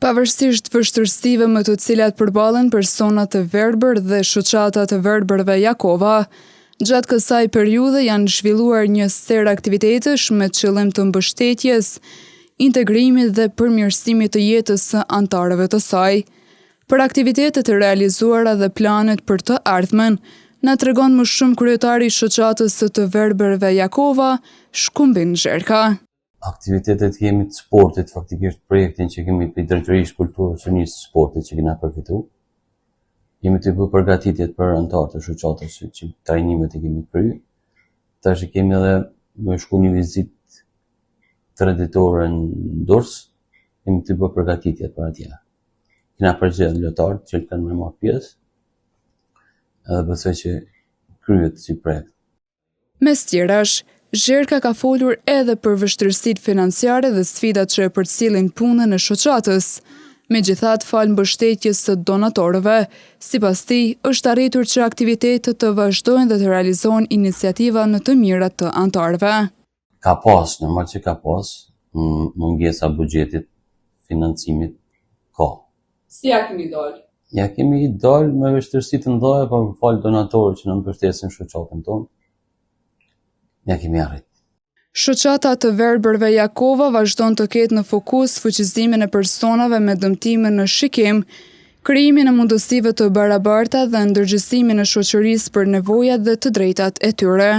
Pavarësisht vështirësive me të cilat përballen personat të verbër dhe shoqata të verbërve Jakova, gjatë kësaj periudhe janë zhvilluar një serë aktivitetesh me qëllim të mbështetjes, integrimit dhe përmirësimit të jetës së anëtarëve të saj. Për aktivitetet e realizuara dhe planet për të ardhmen, na tregon më shumë kryetari i shoqatës së të verbërve Jakova, Shkumbin Zherka. Aktivitetet kemi të sportit, faktikisht projektin që kemi për drejtorisë kulturës së njësë sportit që kena përfitu. Jemi të bërë përgatitjet për anëtarë të shoqatës që trajnimet e kemi kryer. Tash kemi edhe me shku një vizitë traditore në Durrës, kemi të bërë përgatitjet për atje. Kena përgjedhë lojtarë që kanë me marrë pjesë, edhe besoj që kryet si projekt. Mes tjerash, Zherka ka folur edhe për vështirësitë financiare dhe sfidat që e përcjellin punën e shoqatës. Megjithatë, fal mbështetjes së donatorëve, sipas tij, është arritur që aktivitetet të vazhdojnë dhe të realizohen iniciativa në të mirat të anëtarëve. Ka pas, normal që ka pas, mungesa buxhetit, financimit, ka. Si ja kemi dalë? Ja kemi dalë me vështirësi të mëdha, por fal donatorëve që na mbështesin shoqatën tonë. Ja kemi arrit. Shoqata të verbërve Jakova vazhdon të ketë në fokus fuqizimin e personave me dëmtime në shikim, krijimin e mundësive të barabarta dhe ndërgjegjësimin e shoqërisë për nevojat dhe të drejtat e tyre.